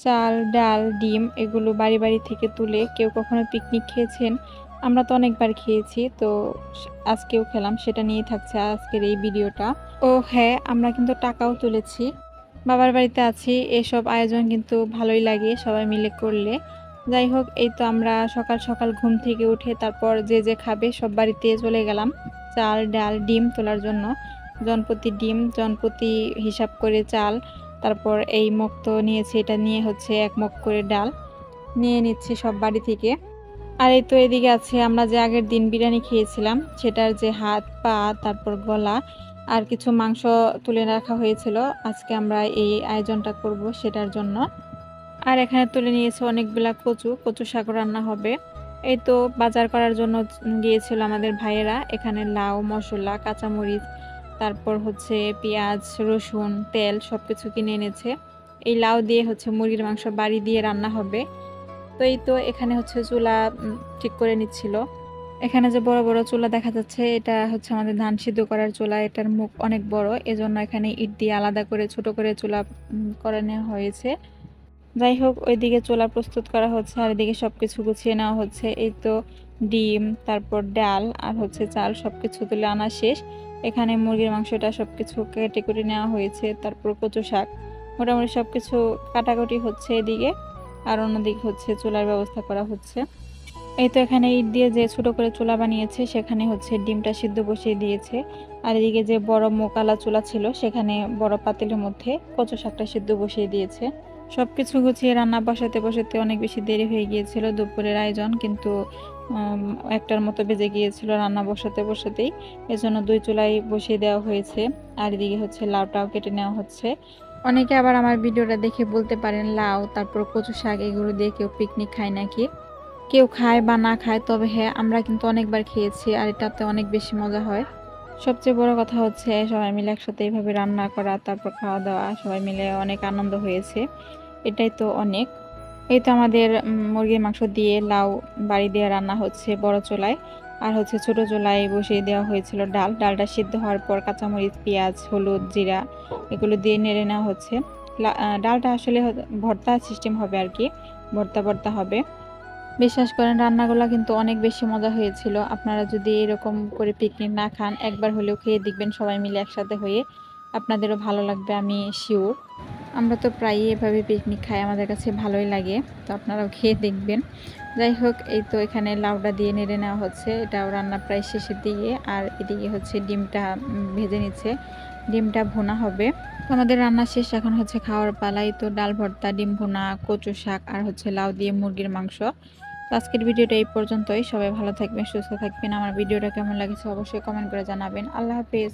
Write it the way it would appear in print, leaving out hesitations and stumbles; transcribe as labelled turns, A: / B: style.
A: চাল, ডাল, ডিম এগুলো বাড়ি, বাড়ি থেকে তুলে কেউ কখনো পিকনিক খেয়েছেন? আমরা তো অনেকবার খেয়েছি। তো আজকেও খেলাম। সেটা নিয়েই থাকছে আজকের এই ভিডিওটা। ও হ্যাঁ, আমরা কিন্তু টাকাও তুলেছি। বাবার বাড়িতে আছি। এসব আয়োজন কিন্তু ভালোই লাগে সবাই মিলে করলে। যাই হোক, এই তো আমরা সকাল, সকাল ঘুম থেকে উঠে তারপর যে খাবে সব বাড়িতে চলে গেলাম। চাল, ডাল, ডিম তোলার জন্য। জনপ্রতি ডিম, জনপ্রতি হিসাব করে চাল, তারপর এই মগ তো নিয়েছি, এটা নিয়ে হচ্ছে ১ মগ করে ডাল নিয়ে নিচ্ছি সব বাড়ি থেকে। আর এই তো এদিকে আছে আমরা যে আগের দিন বিরিয়ানি খেয়েছিলাম সেটার যে হাত, পা, তারপর গলা আর কিছু মাংস তুলে রাখা হয়েছিল। আজকে আমরা এই আয়োজনটা করব সেটার জন্য। আর এখানে তুলে নিয়েছে অনেকগুলা কচু শাক রান্না হবে। এই তো বাজার করার জন্য গিয়েছিল আমাদের ভাইয়েরা। এখানে লাউ, মসলা, কাঁচামরিচ, তারপর হচ্ছে পেঁয়াজ, রসুন, তেল সবকিছু কিনে এনেছে। এই লাউ দিয়ে হচ্ছে মুরগির মাংস বাড়ি দিয়ে রান্না হবে। তো এই তো এখানে হচ্ছে চুলা ঠিক করে নিচ্ছিল। এখানে যে বড় বড় চুলা দেখা যাচ্ছে এটা হচ্ছে আমাদের ধান সিদ্ধ করার চুলা। এটার মুখ অনেক বড়, এজন্য এখানে ইট দিয়ে আলাদা করে ছোট করে চুলা করে নেওয়া হয়েছে। যাই হোক, ওইদিকে চুলা প্রস্তুত করা হচ্ছে আর এদিকে সবকিছু গুছিয়ে নেওয়া হচ্ছে। এই তো ডিম, তারপর ডাল আর হচ্ছে চাল সবকিছু তুলে আনা শেষ। এখানে মুরগির মাংসটা সবকিছু কেটে কুটে নেওয়া হয়েছে, তারপর কচু শাক, মোটামুটি সবকিছু কাটাকুটি হচ্ছে এদিকে। আর অন্যদিকে হচ্ছে চুলার ব্যবস্থা করা হচ্ছে। এই তো এখানে ইট দিয়ে যে ছোট করে চুলা বানিয়েছে সেখানে হচ্ছে ডিমটা সিদ্ধ বসিয়ে দিয়েছে। আর এদিকে যে বড় মোকালা চুলা ছিল সেখানে বড় পাতিলের মধ্যে কচু শাকটা সিদ্ধ বসিয়ে দিয়েছে। সবকিছু গুছিয়ে রান্না বসাতে বসাতে অনেক বেশি দেরি হয়ে গিয়েছিল দুপুরের আয়োজন, কিন্তু ১টার মতো বেজে গিয়েছিল রান্না বসাতে বসাতেই। এজন্য ২ চুলাই বসিয়ে দেওয়া হয়েছে। আর এদিকে হচ্ছে লাউটাও কেটে নেওয়া হচ্ছে। অনেকে আবার আমার ভিডিওটা দেখে বলতে পারেন লাউ তারপর কচু শাক এগুলো দিয়ে কেউ পিকনিক খায় নাকি? কেউ খায় বা না খায়, তবে হ্যাঁ, আমরা কিন্তু অনেকবার খেয়েছি আর এটাতে অনেক বেশি মজা হয়। সবচেয়ে বড় কথা হচ্ছে সবাই মিলে একসাথে এভাবে রান্না করা, তারপর খাওয়া দাওয়া, সবাই মিলে অনেক আনন্দ হয়েছে। এটাই তো অনেক। এই তো আমাদের মুরগির মাংস দিয়ে লাউ বাড়ি দিয়ে রান্না হচ্ছে বড় চুলায়। আর হচ্ছে ছোট চুলায় বসিয়ে দেওয়া হয়েছিল ডাল। ডালটা সিদ্ধ হওয়ার পর কাঁচামরিচ, পেঁয়াজ, হলুদ, জিরা এগুলো দিয়ে নেড়ে নেওয়া হচ্ছে। ডালটা আসলে ভর্তা সিস্টেম হবে আর কি, ভর্তা ভর্তা হবে। বিশ্বাস করেন রান্নাগুলা কিন্তু অনেক বেশি মজা হয়েছিল। আপনারা যদি এরকম করে পিকনিক না খান, একবার হলেও খেয়ে দেখবেন সবাই মিলে একসাথে হয়ে। আপনাদেরও ভালো লাগবে আমি শিওর। আমরা তো প্রায়ই এভাবে পিকনিক খাই, আমাদের কাছে ভালোই লাগে। তো আপনারাও খেয়ে দেখবেন। যাই হোক, এই তো এখানে লাউটা দিয়ে নেড়ে নেওয়া হচ্ছে। এটাও রান্না প্রায় শেষের দিকে। আর এদিকে হচ্ছে ডিমটা ভেজে নিচ্ছে, ডিমটা ভুনা হবে। তো আমাদের রান্না শেষ, এখন হচ্ছে খাওয়ার পালাই। তো ডাল ভর্তা, ডিম ভুনা, কচু শাক আর হচ্ছে লাউ দিয়ে মুরগির মাংস। তো আজকের ভিডিওটা এই পর্যন্তই। সবাই ভালো থাকবেন, সুস্থ থাকবেন। আমার ভিডিওটা কেমন লাগছে অবশ্যই কমেন্ট করে জানাবেন। আল্লাহ হাফেজ।